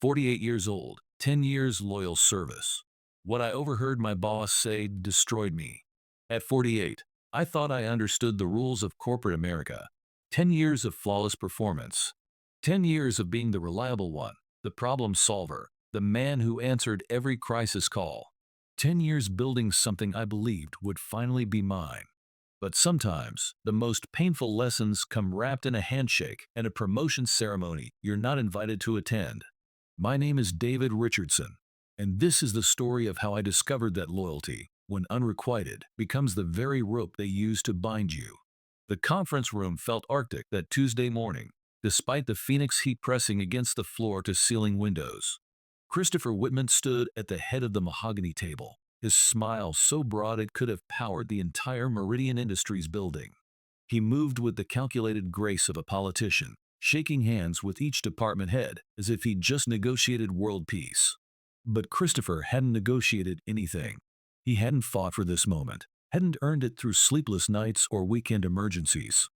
48 years old, 10 years loyal service. What I overheard my boss say destroyed me. At 48, I thought I understood the rules of corporate America. 10 years of flawless performance. 10 years of being the reliable one, the problem solver, the man who answered every crisis call. 10 years building something I believed would finally be mine. But sometimes, the most painful lessons come wrapped in a handshake and a promotion ceremony you're not invited to attend. My name is David Richardson, and this is the story of how I discovered that loyalty, when unrequited, becomes the very rope they use to bind you. The conference room felt arctic that Tuesday morning, despite the Phoenix heat pressing against the floor-to-ceiling windows. Christopher Whitman stood at the head of the mahogany table, his smile so broad it could have powered the entire Meridian Industries building. He moved with the calculated grace of a politician, shaking hands with each department head as if he'd just negotiated world peace. But Christopher hadn't negotiated anything. He hadn't fought for this moment, hadn't earned it through sleepless nights or weekend emergencies.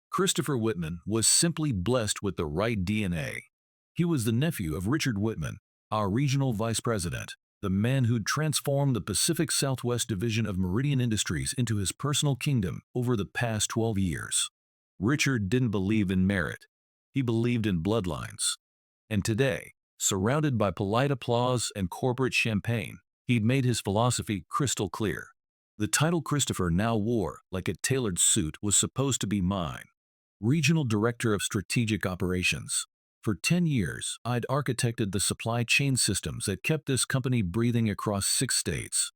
Christopher Whitman was simply blessed with the right DNA. He was the nephew of Richard Whitman, our regional vice president, the man who'd transformed the Pacific Southwest division of Meridian Industries into his personal kingdom over the past 12 years. Richard didn't believe in merit. He believed in bloodlines. And today, surrounded by polite applause and corporate champagne, he'd made his philosophy crystal clear. The title Christopher now wore, like a tailored suit, was supposed to be mine. Regional Director of Strategic Operations. For 10 years, I'd architected the supply chain systems that kept this company breathing across 6 states.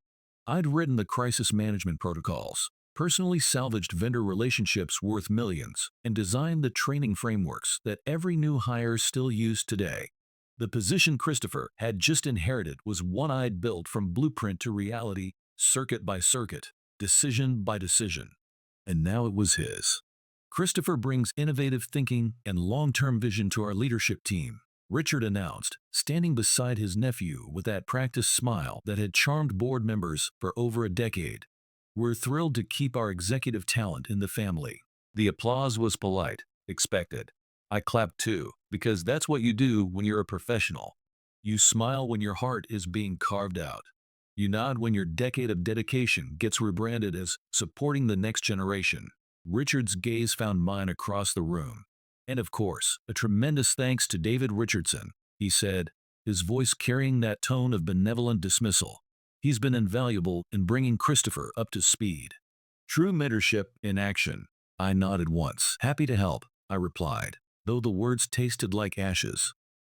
I'd written the crisis management protocols, personally salvaged vendor relationships worth millions, and designed the training frameworks that every new hire still uses today. The position Christopher had just inherited was one I'd built from blueprint to reality, circuit by circuit, decision by decision. And now it was his. Christopher brings innovative thinking and long-term vision to our leadership team, Richard announced, standing beside his nephew with that practiced smile that had charmed board members for over a decade. We're thrilled to keep our executive talent in the family. The applause was polite, expected. I clapped too, because that's what you do when you're a professional. You smile when your heart is being carved out. You nod when your decade of dedication gets rebranded as supporting the next generation. Richard's gaze found mine across the room. And of course, a tremendous thanks to David Richardson, he said, his voice carrying that tone of benevolent dismissal. He's been invaluable in bringing Christopher up to speed. True mentorship in action. I nodded once. Happy to help, I replied, though the words tasted like ashes.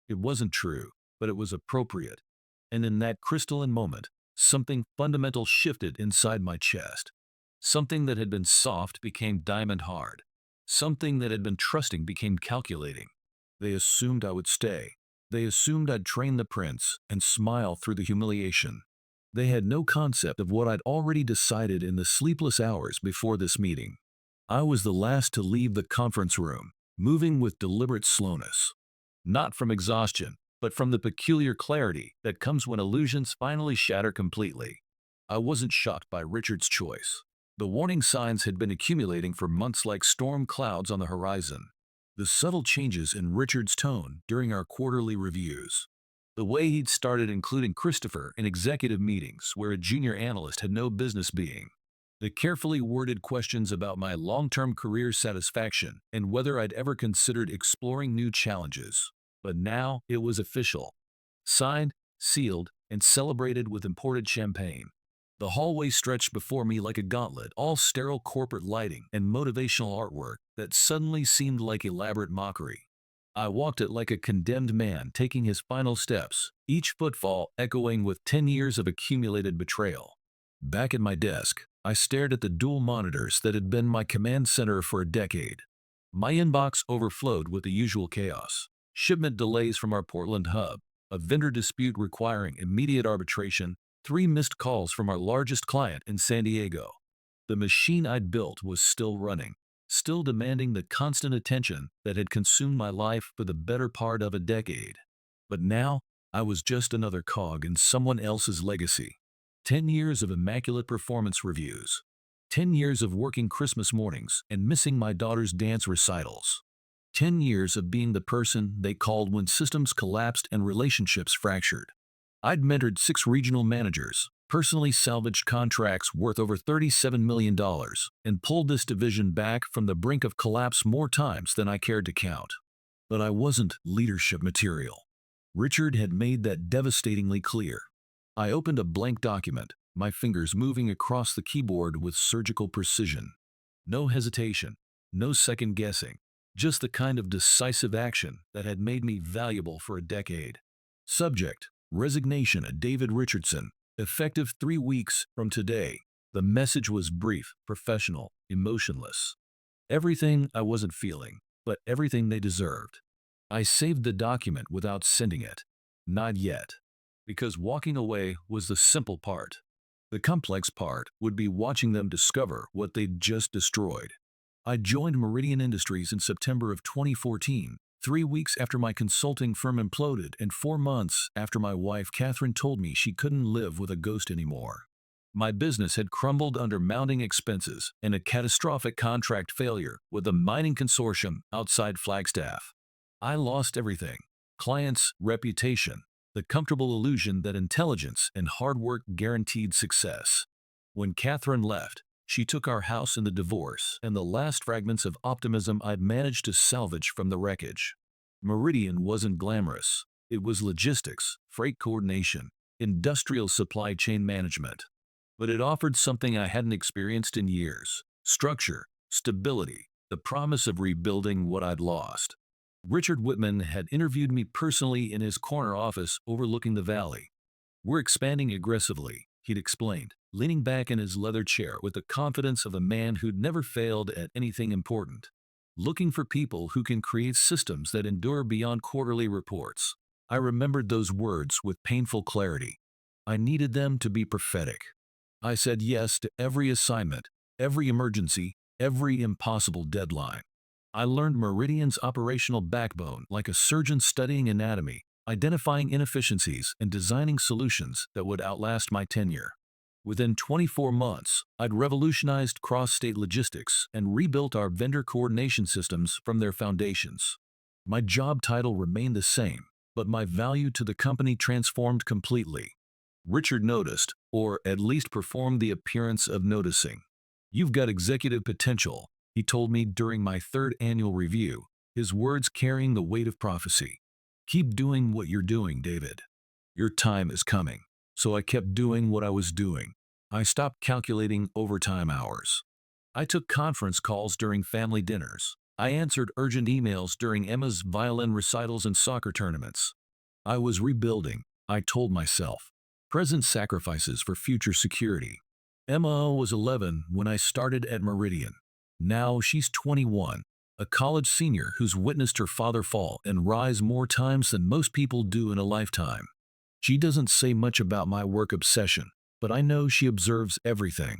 It wasn't true, but it was appropriate. And in that crystalline moment, something fundamental shifted inside my chest. Something that had been soft became diamond hard. Something that had been trusting became calculating. They assumed I would stay. They assumed I'd train the prince and smile through the humiliation. They had no concept of what I'd already decided in the sleepless hours before this meeting. I was the last to leave the conference room, moving with deliberate slowness. Not from exhaustion, but from the peculiar clarity that comes when illusions finally shatter completely. I wasn't shocked by Richard's choice. The warning signs had been accumulating for months like storm clouds on the horizon. The subtle changes in Richard's tone during our quarterly reviews. The way he'd started including Christopher in executive meetings where a junior analyst had no business being. The carefully worded questions about my long-term career satisfaction and whether I'd ever considered exploring new challenges. But now it was official. Signed, sealed, and celebrated with imported champagne. The hallway stretched before me like a gauntlet, all sterile corporate lighting and motivational artwork that suddenly seemed like elaborate mockery. I walked it like a condemned man taking his final steps, each footfall echoing with 10 years of accumulated betrayal. Back at my desk, I stared at the dual monitors that had been my command center for a decade. My inbox overflowed with the usual chaos. Shipment delays from our Portland hub, a vendor dispute requiring immediate arbitration, 3 missed calls from our largest client in San Diego. The machine I'd built was still running, still demanding the constant attention that had consumed my life for the better part of a decade. But now, I was just another cog in someone else's legacy. 10 years of immaculate performance reviews. 10 years of working Christmas mornings and missing my daughter's dance recitals. 10 years of being the person they called when systems collapsed and relationships fractured. I'd mentored 6 regional managers, personally salvaged contracts worth over $37 million, and pulled this division back from the brink of collapse more times than I cared to count. But I wasn't leadership material. Richard had made that devastatingly clear. I opened a blank document, my fingers moving across the keyboard with surgical precision. No hesitation, no second guessing, just the kind of decisive action that had made me valuable for a decade. Subject: resignation at David Richardson, effective 3 weeks from today. The message was brief, professional, emotionless. Everything I wasn't feeling, but everything they deserved. I saved the document without sending it. Not yet. Because walking away was the simple part. The complex part would be watching them discover what they'd just destroyed. I joined Meridian Industries in September of 2014, 3 weeks after my consulting firm imploded and 4 months after my wife Catherine told me she couldn't live with a ghost anymore. My business had crumbled under mounting expenses and a catastrophic contract failure with a mining consortium outside Flagstaff. I lost everything: clients, reputation, the comfortable illusion that intelligence and hard work guaranteed success. When Catherine left, she took our house in the divorce and the last fragments of optimism I'd managed to salvage from the wreckage. Meridian wasn't glamorous. It was logistics, freight coordination, industrial supply chain management. But it offered something I hadn't experienced in years: structure, stability, the promise of rebuilding what I'd lost. Richard Whitman had interviewed me personally in his corner office overlooking the valley. "We're expanding aggressively," he'd explained, leaning back in his leather chair with the confidence of a man who'd never failed at anything important. "Looking for people who can create systems that endure beyond quarterly reports." I remembered those words with painful clarity. I needed them to be prophetic. I said yes to every assignment, every emergency, every impossible deadline. I learned Meridian's operational backbone like a surgeon studying anatomy, identifying inefficiencies and designing solutions that would outlast my tenure. Within 24 months, I'd revolutionized cross-state logistics and rebuilt our vendor coordination systems from their foundations. My job title remained the same, but my value to the company transformed completely. Richard noticed, or at least performed the appearance of noticing. "You've got executive potential," he told me during my 3rd annual review, his words carrying the weight of prophecy. "Keep doing what you're doing, David. Your time is coming." So I kept doing what I was doing. I stopped calculating overtime hours. I took conference calls during family dinners. I answered urgent emails during Emma's violin recitals and soccer tournaments. I was rebuilding, I told myself. Present sacrifices for future security. Emma was 11 when I started at Meridian. Now she's 21, a college senior who's witnessed her father fall and rise more times than most people do in a lifetime. She doesn't say much about my work obsession, but I know she observes everything.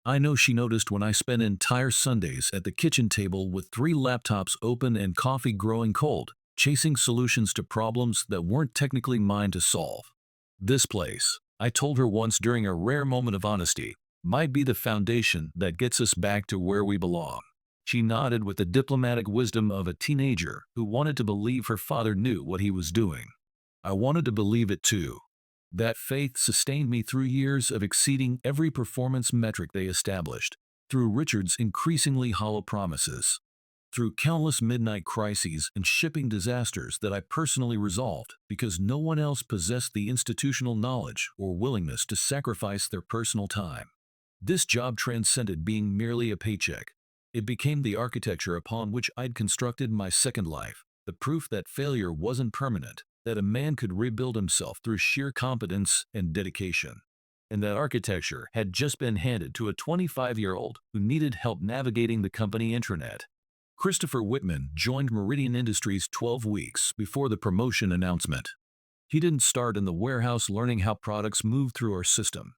I know she noticed when I spent entire Sundays at the kitchen table with 3 laptops open and coffee growing cold, chasing solutions to problems that weren't technically mine to solve. "This place," I told her once during a rare moment of honesty, "might be the foundation that gets us back to where we belong." She nodded with the diplomatic wisdom of a teenager who wanted to believe her father knew what he was doing. I wanted to believe it too. That faith sustained me through years of exceeding every performance metric they established, through Richard's increasingly hollow promises, through countless midnight crises and shipping disasters that I personally resolved because no one else possessed the institutional knowledge or willingness to sacrifice their personal time. This job transcended being merely a paycheck. It became the architecture upon which I'd constructed my second life, the proof that failure wasn't permanent, that a man could rebuild himself through sheer competence and dedication. And that architecture had just been handed to a 25-year-old who needed help navigating the company intranet. Christopher Whitman joined Meridian Industries 12 weeks before the promotion announcement. He didn't start in the warehouse learning how products moved through our system.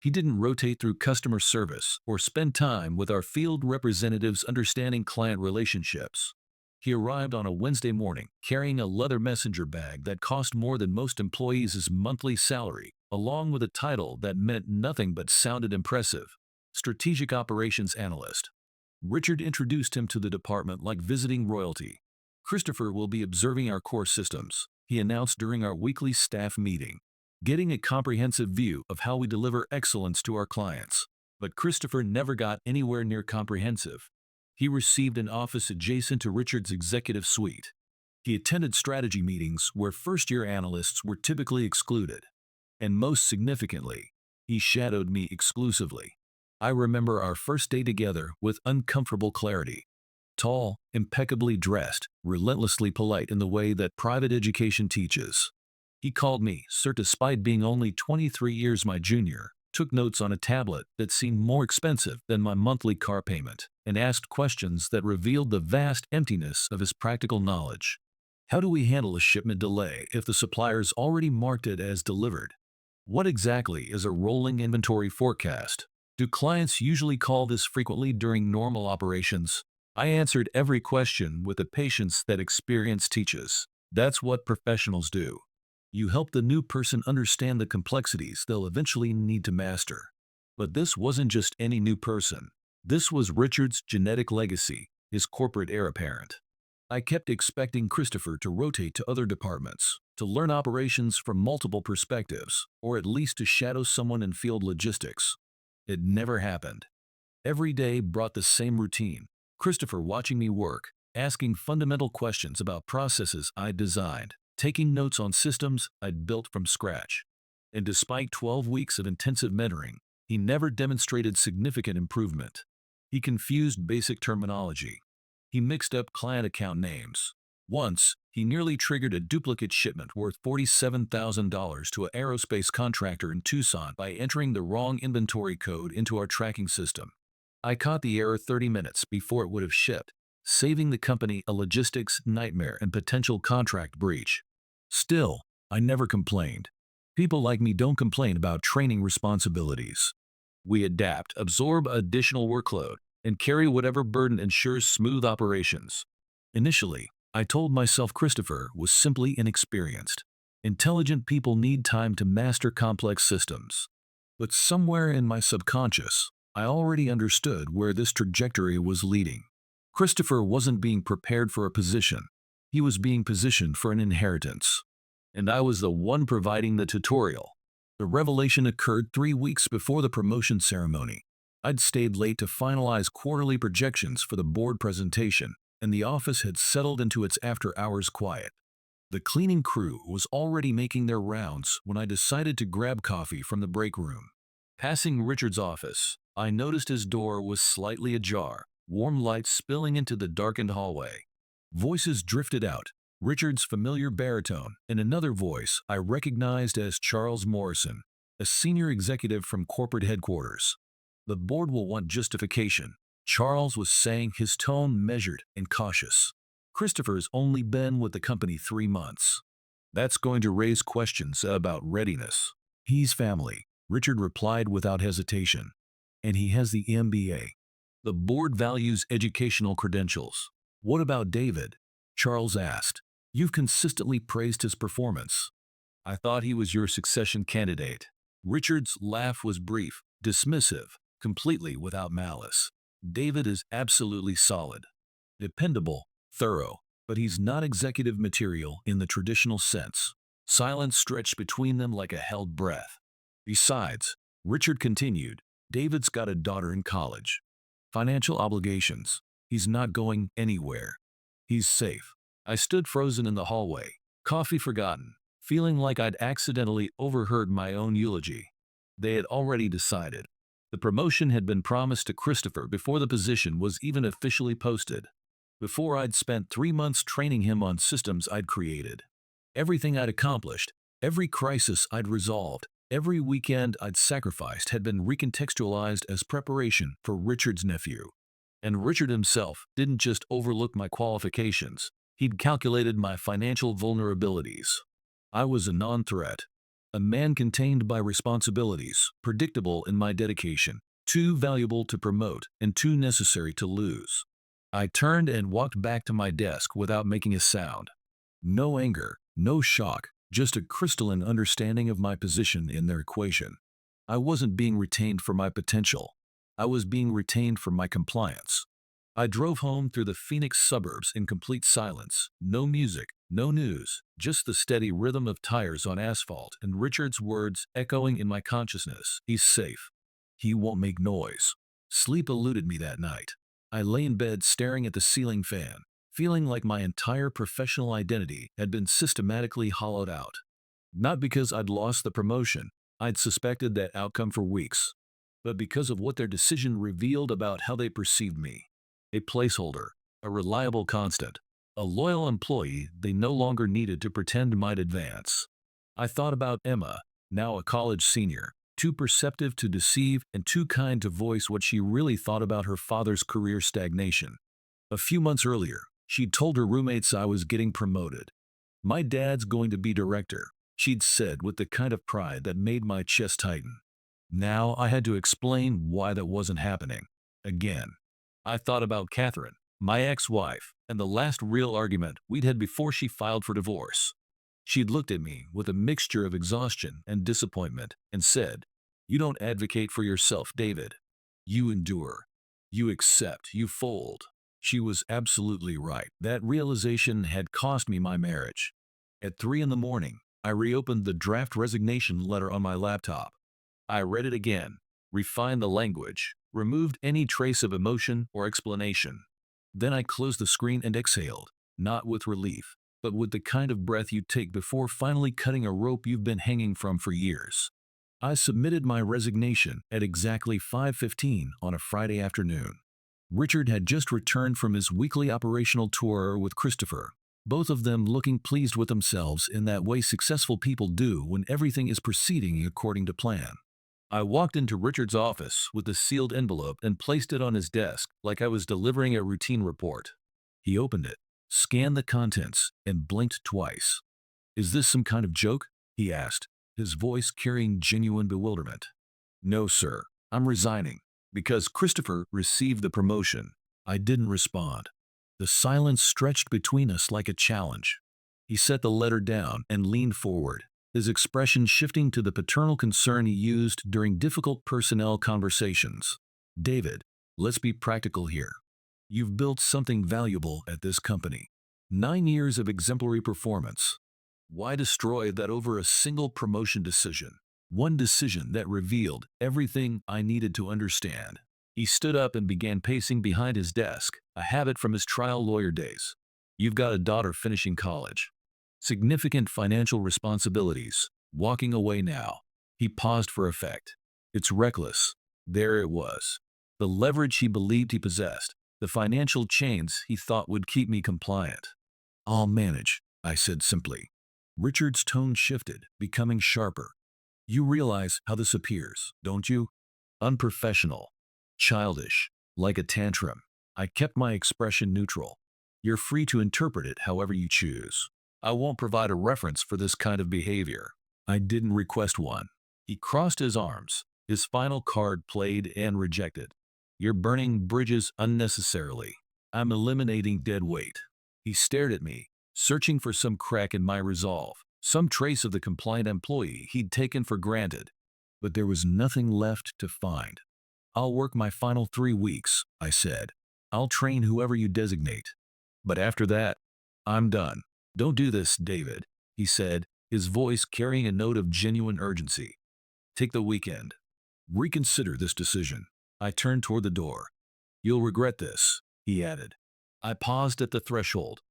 He didn't rotate through customer service or spend time with our field representatives understanding client relationships. He arrived on a Wednesday morning carrying a leather messenger bag that cost more than most employees' monthly salary, along with a title that meant nothing but sounded impressive: Strategic Operations Analyst. Richard introduced him to the department like visiting royalty. Christopher will be observing our core systems, he announced during our weekly staff meeting, getting a comprehensive view of how we deliver excellence to our clients. But Christopher never got anywhere near comprehensive. He received an office adjacent to Richard's executive suite. He attended strategy meetings where first-year analysts were typically excluded. And most significantly, he shadowed me exclusively. I remember our first day together with uncomfortable clarity. Tall, impeccably dressed, relentlessly polite in the way that private education teaches. He called me sir despite being only 23 years my junior, took notes on a tablet that seemed more expensive than my monthly car payment, and asked questions that revealed the vast emptiness of his practical knowledge. How do we handle a shipment delay if the supplier's already marked it as delivered? What exactly is a rolling inventory forecast? Do clients usually call this frequently during normal operations? I answered every question with the patience that experience teaches. That's what professionals do. You help the new person understand the complexities they'll eventually need to master. But this wasn't just any new person. This was Richard's genetic legacy, his corporate heir apparent. I kept expecting Christopher to rotate to other departments, to learn operations from multiple perspectives, or at least to shadow someone in field logistics. It never happened. Every day brought the same routine. Christopher watching me work, asking fundamental questions about processes I'd designed, taking notes on systems I'd built from scratch. And despite 12 weeks of intensive mentoring, he never demonstrated significant improvement. He confused basic terminology. He mixed up client account names. Once, he nearly triggered a duplicate shipment worth $47,000 to an aerospace contractor in Tucson by entering the wrong inventory code into our tracking system. I caught the error 30 minutes before it would have shipped, saving the company a logistics nightmare and potential contract breach. Still, I never complained. People like me don't complain about training responsibilities. We adapt, absorb additional workload, and carry whatever burden ensures smooth operations. Initially, I told myself Christopher was simply inexperienced. Intelligent people need time to master complex systems. But somewhere in my subconscious, I already understood where this trajectory was leading. Christopher wasn't being prepared for a position. He was being positioned for an inheritance. And I was the one providing the tutorial. The revelation occurred 3 weeks before the promotion ceremony. I'd stayed late to finalize quarterly projections for the board presentation, and the office had settled into its after-hours quiet. The cleaning crew was already making their rounds when I decided to grab coffee from the break room. Passing Richard's office, I noticed his door was slightly ajar, warm light spilling into the darkened hallway. Voices drifted out, Richard's familiar baritone, and another voice I recognized as Charles Morrison, a senior executive from corporate headquarters. The board will want justification, Charles was saying, his tone measured and cautious. Christopher's only been with the company 3 months. That's going to raise questions about readiness. He's family, Richard replied without hesitation. And he has the MBA. The board values educational credentials. What about David? Charles asked. You've consistently praised his performance. I thought he was your succession candidate. Richard's laugh was brief, dismissive, completely without malice. David is absolutely solid. Dependable, thorough, but he's not executive material in the traditional sense. Silence stretched between them like a held breath. Besides, Richard continued, David's got a daughter in college. Financial obligations. He's not going anywhere. He's safe. I stood frozen in the hallway, coffee forgotten, feeling like I'd accidentally overheard my own eulogy. They had already decided. The promotion had been promised to Christopher before the position was even officially posted. Before I'd spent 3 months training him on systems I'd created. Everything I'd accomplished, every crisis I'd resolved, every weekend I'd sacrificed had been recontextualized as preparation for Richard's nephew. And Richard himself didn't just overlook my qualifications, he'd calculated my financial vulnerabilities. I was a non-threat. A man contained by responsibilities, predictable in my dedication, too valuable to promote and too necessary to lose. I turned and walked back to my desk without making a sound. No anger, no shock, just a crystalline understanding of my position in their equation. I wasn't being retained for my potential. I was being retained for my compliance. I drove home through the Phoenix suburbs in complete silence. No music, no news, just the steady rhythm of tires on asphalt and Richard's words echoing in my consciousness. He's safe. He won't make noise. Sleep eluded me that night. I lay in bed staring at the ceiling fan, feeling like my entire professional identity had been systematically hollowed out. Not because I'd lost the promotion, I'd suspected that outcome for weeks, but because of what their decision revealed about how they perceived me. A placeholder, a reliable constant, a loyal employee they no longer needed to pretend might advance. I thought about Emma, now a college senior, too perceptive to deceive and too kind to voice what she really thought about her father's career stagnation. A few months earlier, she'd told her roommates I was getting promoted. My dad's going to be director, she'd said with the kind of pride that made my chest tighten. Now I had to explain why that wasn't happening. Again. I thought about Catherine, my ex-wife, and the last real argument we'd had before she filed for divorce. She'd looked at me with a mixture of exhaustion and disappointment and said, "You don't advocate for yourself, David. You endure. You accept. You fold." She was absolutely right. That realization had cost me my marriage. At 3 in the morning, I reopened the draft resignation letter on my laptop. I read it again, refined the language, removed any trace of emotion or explanation. Then I closed the screen and exhaled, not with relief, but with the kind of breath you take before finally cutting a rope you've been hanging from for years. I submitted my resignation at exactly 5:15 on a Friday afternoon. Richard had just returned from his weekly operational tour with Christopher, both of them looking pleased with themselves in that way successful people do when everything is proceeding according to plan. I walked into Richard's office with the sealed envelope and placed it on his desk like I was delivering a routine report. He opened it, scanned the contents, and blinked twice. "Is this some kind of joke?" he asked, his voice carrying genuine bewilderment. "No, sir. I'm resigning. Because Christopher received the promotion." I didn't respond. The silence stretched between us like a challenge. He set the letter down and leaned forward, his expression shifting to the paternal concern he used during difficult personnel conversations. "David, let's be practical here. You've built something valuable at this company. 9 years of exemplary performance. Why destroy that over a single promotion decision? One decision that revealed everything I needed to understand." He stood up and began pacing behind his desk, a habit from his trial lawyer days. "You've got a daughter finishing college. Significant financial responsibilities. Walking away now." He paused for effect. "It's reckless." There it was. The leverage he believed he possessed. The financial chains he thought would keep me compliant. "I'll manage," I said simply. Richard's tone shifted, becoming sharper. "You realize how this appears, don't you? Unprofessional. Childish. Like a tantrum." I kept my expression neutral. "You're free to interpret it however you choose. I won't provide a reference for this kind of behavior." I didn't request one. He crossed his arms, his final card played and rejected. "You're burning bridges unnecessarily. I'm eliminating dead weight." He stared at me, searching for some crack in my resolve, some trace of the compliant employee he'd taken for granted. But there was nothing left to find. "I'll work my final 3 weeks," I said. "I'll train whoever you designate. But after that, I'm done." "Don't do this, David," he said, his voice carrying a note of genuine urgency. "Take the weekend. Reconsider this decision." I turned toward the door. "You'll regret this," he added. I paused at the threshold.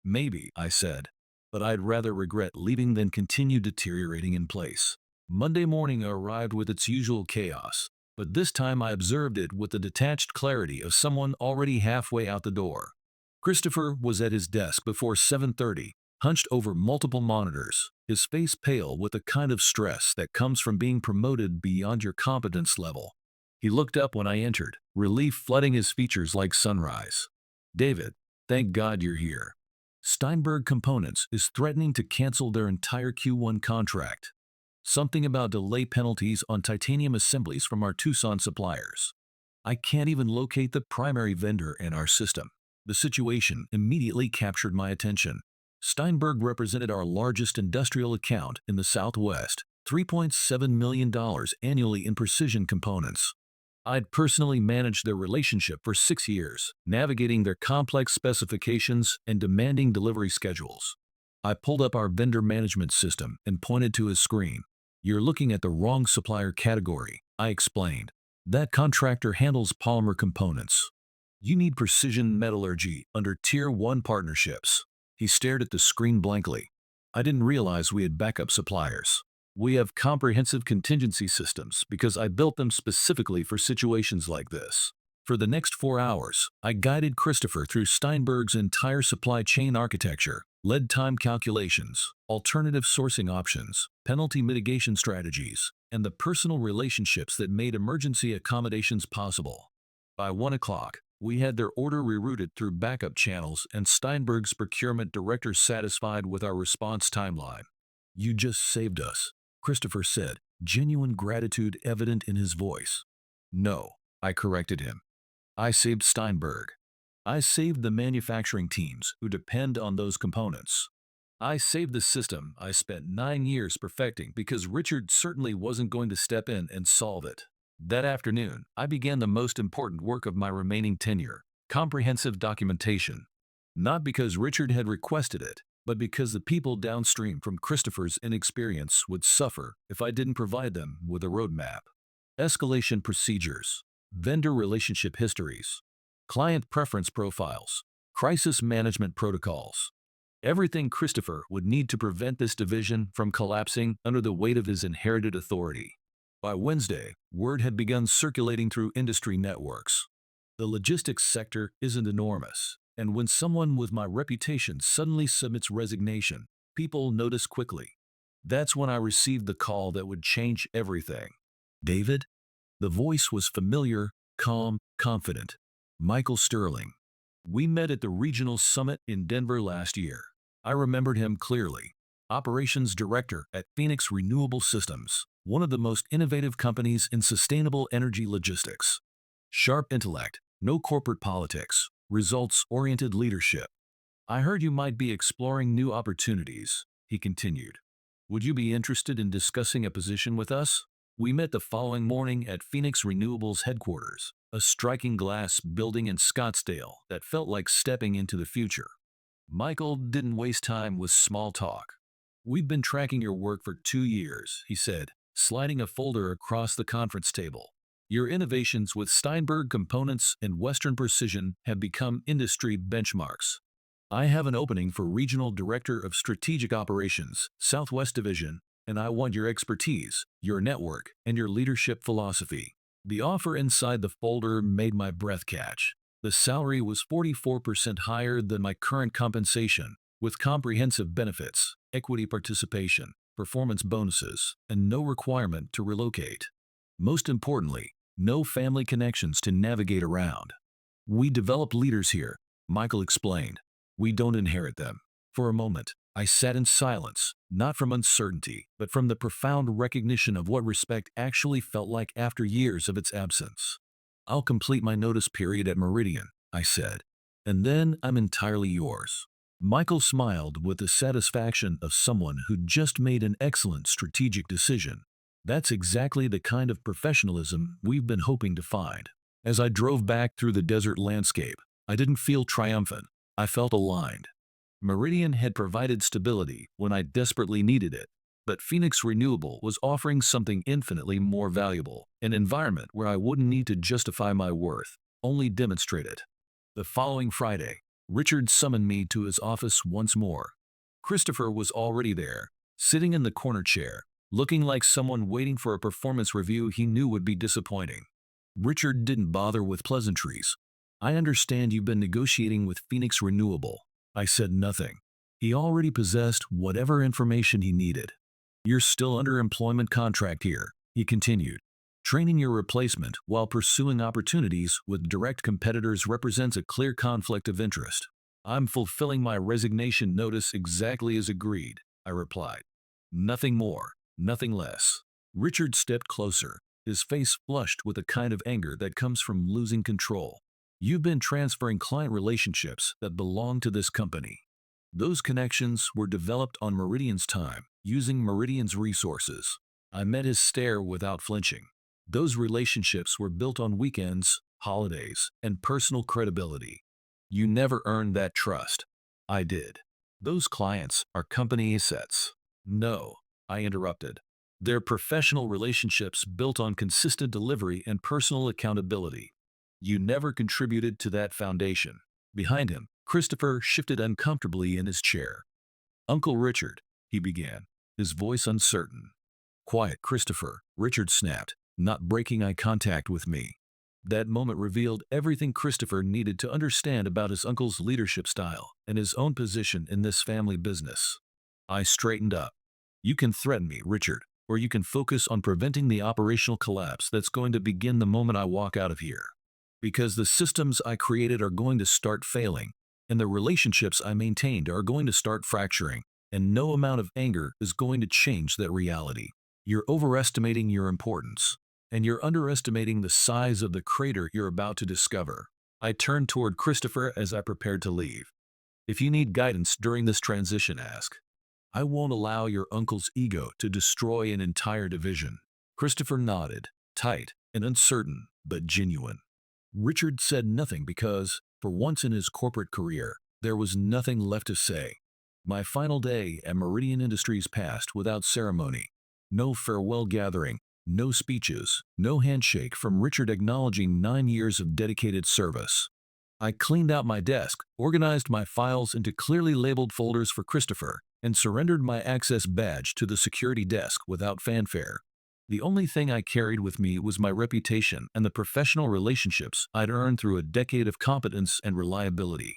"Maybe," I said, "but I'd rather regret leaving than continue deteriorating in place." Monday morning arrived with its usual chaos, but this time I observed it with the detached clarity of someone already halfway out the door. Christopher was at his desk before 7:30, hunched over multiple monitors, his face pale with the kind of stress that comes from being promoted beyond your competence level. He looked up when I entered, relief flooding his features like sunrise. "David, thank God you're here. Steinberg Components is threatening to cancel their entire Q1 contract. Something about delay penalties on titanium assemblies from our Tucson suppliers. I can't even locate the primary vendor in our system." The situation immediately captured my attention. Steinberg represented our largest industrial account in the Southwest, $3.7 million annually in precision components. I'd personally managed their relationship for 6 years, navigating their complex specifications and demanding delivery schedules. I pulled up our vendor management system and pointed to his screen. "You're looking at the wrong supplier category," I explained. "That contractor handles polymer components. You need precision metallurgy under Tier 1 partnerships." He stared at the screen blankly. "I didn't realize we had backup suppliers. We have comprehensive contingency systems because I built them specifically for situations like this." For the next 4 hours, I guided Christopher through Steinberg's entire supply chain architecture, lead time calculations, alternative sourcing options, penalty mitigation strategies, and the personal relationships that made emergency accommodations possible. By 1 o'clock, we had their order rerouted through backup channels and Steinberg's procurement director satisfied with our response timeline. "You just saved us," Christopher said, genuine gratitude evident in his voice. "No," I corrected him. "I saved Steinberg. I saved the manufacturing teams who depend on those components. I saved the system I spent 9 years perfecting because Richard certainly wasn't going to step in and solve it." That afternoon, I began the most important work of my remaining tenure: comprehensive documentation. Not because Richard had requested it, but because the people downstream from Christopher's inexperience would suffer if I didn't provide them with a roadmap. Escalation procedures, vendor relationship histories, client preference profiles, crisis management protocols. Everything Christopher would need to prevent this division from collapsing under the weight of his inherited authority. By Wednesday, word had begun circulating through industry networks. The logistics sector isn't enormous, and when someone with my reputation suddenly submits resignation, people notice quickly. That's when I received the call that would change everything. "David?" The voice was familiar, calm, confident. "Michael Sterling. We met at the regional summit in Denver last year." I remembered him clearly. Operations director at Phoenix Renewable Systems, one of the most innovative companies in sustainable energy logistics. Sharp intellect, no corporate politics, results-oriented leadership. "I heard you might be exploring new opportunities," he continued. "Would you be interested in discussing a position with us?" We met the following morning at Phoenix Renewable's headquarters, a striking glass building in Scottsdale that felt like stepping into the future. Michael didn't waste time with small talk. "We've been tracking your work for 2 years," he said, sliding a folder across the conference table. "Your innovations with Steinberg Components and Western Precision have become industry benchmarks. I have an opening for Regional Director of Strategic Operations, Southwest Division, and I want your expertise, your network, and your leadership philosophy." The offer inside the folder made my breath catch. The salary was 44% higher than my current compensation, with comprehensive benefits, equity participation, performance bonuses, and no requirement to relocate. Most importantly, no family connections to navigate around. "We develop leaders here," Michael explained. "We don't inherit them." For a moment, I sat in silence, not from uncertainty, but from the profound recognition of what respect actually felt like after years of its absence. "I'll complete my notice period at Meridian," I said, "and then I'm entirely yours." Michael smiled with the satisfaction of someone who'd just made an excellent strategic decision. That's exactly the kind of professionalism we've been hoping to find. As I drove back through the desert landscape, I didn't feel triumphant. I felt aligned. Meridian had provided stability when I desperately needed it, but Phoenix Renewable was offering something infinitely more valuable, an environment where I wouldn't need to justify my worth, only demonstrate it. The following Friday, Richard summoned me to his office once more. Christopher was already there, sitting in the corner chair, looking like someone waiting for a performance review he knew would be disappointing. Richard didn't bother with pleasantries. "I understand you've been negotiating with Phoenix Renewable." I said nothing. He already possessed whatever information he needed. "You're still under employment contract here," he continued. "Training your replacement while pursuing opportunities with direct competitors represents a clear conflict of interest." "I'm fulfilling my resignation notice exactly as agreed," I replied. "Nothing more, nothing less." Richard stepped closer, his face flushed with a kind of anger that comes from losing control. "You've been transferring client relationships that belong to this company. Those connections were developed on Meridian's time, using Meridian's resources." I met his stare without flinching. Those relationships were built on weekends, holidays, and personal credibility. You never earned that trust. I did. Those clients are company assets. No, I interrupted. They're professional relationships built on consistent delivery and personal accountability. You never contributed to that foundation. Behind him, Christopher shifted uncomfortably in his chair. Uncle Richard, he began, his voice uncertain. Quiet, Christopher, Richard snapped, not breaking eye contact with me. That moment revealed everything Christopher needed to understand about his uncle's leadership style and his own position in this family business. I straightened up. You can threaten me, Richard, or you can focus on preventing the operational collapse that's going to begin the moment I walk out of here. Because the systems I created are going to start failing, and the relationships I maintained are going to start fracturing, and no amount of anger is going to change that reality. You're overestimating your importance, and you're underestimating the size of the crater you're about to discover. I turned toward Christopher as I prepared to leave. If you need guidance during this transition, ask. I won't allow your uncle's ego to destroy an entire division. Christopher nodded, tight and uncertain, but genuine. Richard said nothing because, for once in his corporate career, there was nothing left to say. My final day at Meridian Industries passed without ceremony. No farewell gathering, no speeches, no handshake from Richard acknowledging 9 years of dedicated service. I cleaned out my desk, organized my files into clearly labeled folders for Christopher, and surrendered my access badge to the security desk without fanfare. The only thing I carried with me was my reputation and the professional relationships I'd earned through a decade of competence and reliability.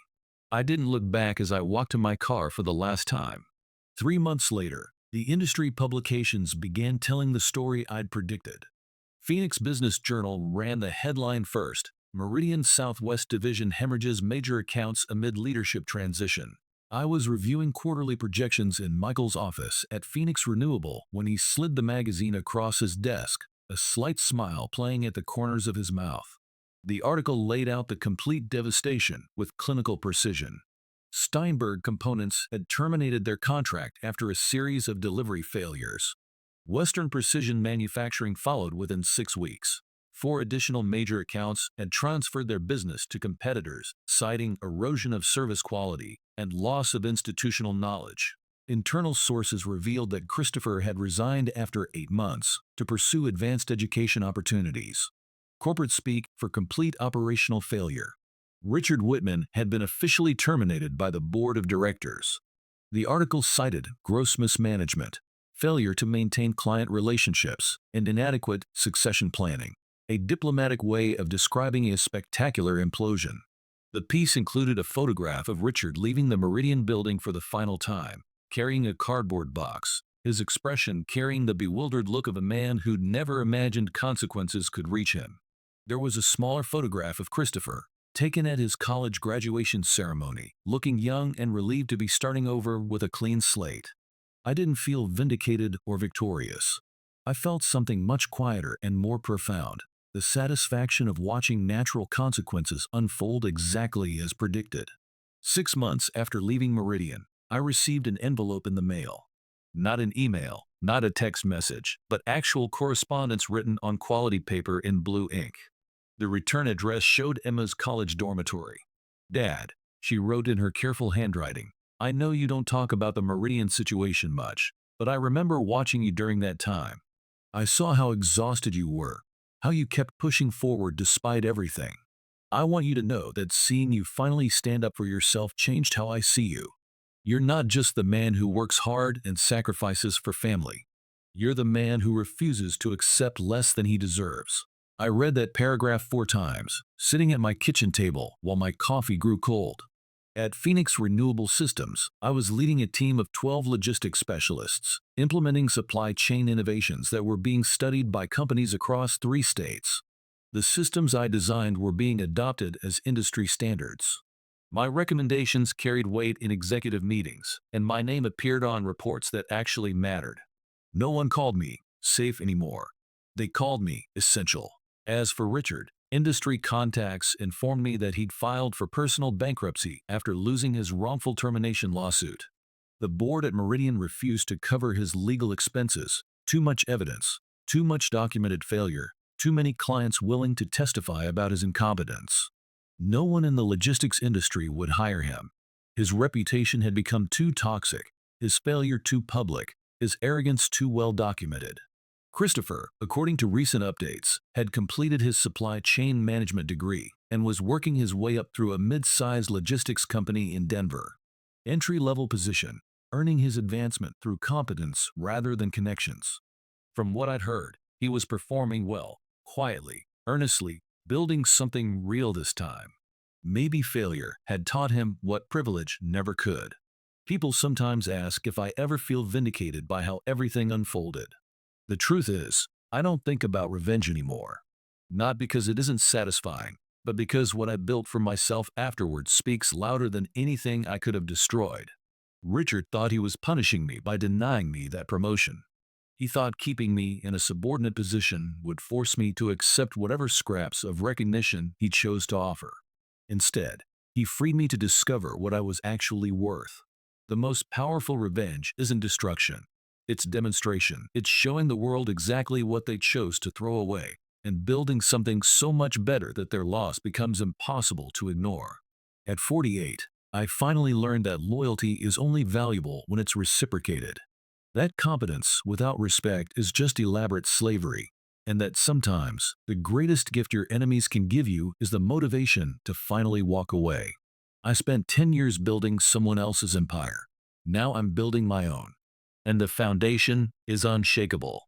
I didn't look back as I walked to my car for the last time. 3 months later, the industry publications began telling the story I'd predicted. Phoenix Business Journal ran the headline first: Meridian Southwest Division hemorrhages major accounts amid leadership transition. I was reviewing quarterly projections in Michael's office at Phoenix Renewable when he slid the magazine across his desk, a slight smile playing at the corners of his mouth. The article laid out the complete devastation with clinical precision. Steinberg Components had terminated their contract after a series of delivery failures. Western Precision Manufacturing followed within 6 weeks. 4 additional major accounts had transferred their business to competitors, citing erosion of service quality and loss of institutional knowledge. Internal sources revealed that Christopher had resigned after 8 months to pursue advanced education opportunities. Corporate speak for complete operational failure. Richard Whitman had been officially terminated by the board of directors. The article cited gross mismanagement, failure to maintain client relationships, and inadequate succession planning, a diplomatic way of describing a spectacular implosion. The piece included a photograph of Richard leaving the Meridian building for the final time, carrying a cardboard box, his expression carrying the bewildered look of a man who'd never imagined consequences could reach him. There was a smaller photograph of Christopher, taken at his college graduation ceremony, looking young and relieved to be starting over with a clean slate. I didn't feel vindicated or victorious. I felt something much quieter and more profound: the satisfaction of watching natural consequences unfold exactly as predicted. 6 months after leaving Meridian, I received an envelope in the mail. Not an email, not a text message, but actual correspondence written on quality paper in blue ink. The return address showed Emma's college dormitory. Dad, she wrote in her careful handwriting, I know you don't talk about the Meridian situation much, but I remember watching you during that time. I saw how exhausted you were, how you kept pushing forward despite everything. I want you to know that seeing you finally stand up for yourself changed how I see you. You're not just the man who works hard and sacrifices for family. You're the man who refuses to accept less than he deserves. I read that paragraph 4 times, sitting at my kitchen table while my coffee grew cold. At Phoenix Renewable Systems, I was leading a team of 12 logistics specialists, implementing supply chain innovations that were being studied by companies across 3 states. The systems I designed were being adopted as industry standards. My recommendations carried weight in executive meetings, and my name appeared on reports that actually mattered. No one called me safe anymore. They called me essential. As for Richard, industry contacts informed me that he'd filed for personal bankruptcy after losing his wrongful termination lawsuit. The board at Meridian refused to cover his legal expenses. Too much evidence, too much documented failure, Too many clients willing to testify about his incompetence. No one in the logistics industry would hire him. His reputation had become too toxic, his failure too public, his arrogance too well documented. Christopher, according to recent updates, had completed his supply chain management degree and was working his way up through a mid-sized logistics company in Denver. Entry-level position, earning his advancement through competence rather than connections. From what I'd heard, he was performing well, quietly, earnestly, building something real this time. Maybe failure had taught him what privilege never could. People sometimes ask if I ever feel vindicated by how everything unfolded. The truth is, I don't think about revenge anymore. Not because it isn't satisfying, but because what I built for myself afterwards speaks louder than anything I could have destroyed. Richard thought he was punishing me by denying me that promotion. He thought keeping me in a subordinate position would force me to accept whatever scraps of recognition he chose to offer. Instead, he freed me to discover what I was actually worth. The most powerful revenge isn't destruction. It's demonstration. It's showing the world exactly what they chose to throw away and building something so much better that their loss becomes impossible to ignore. At 48, I finally learned that loyalty is only valuable when it's reciprocated. That competence without respect is just elaborate slavery, and that sometimes the greatest gift your enemies can give you is the motivation to finally walk away. I spent 10 years building someone else's empire. Now I'm building my own. And the foundation is unshakable.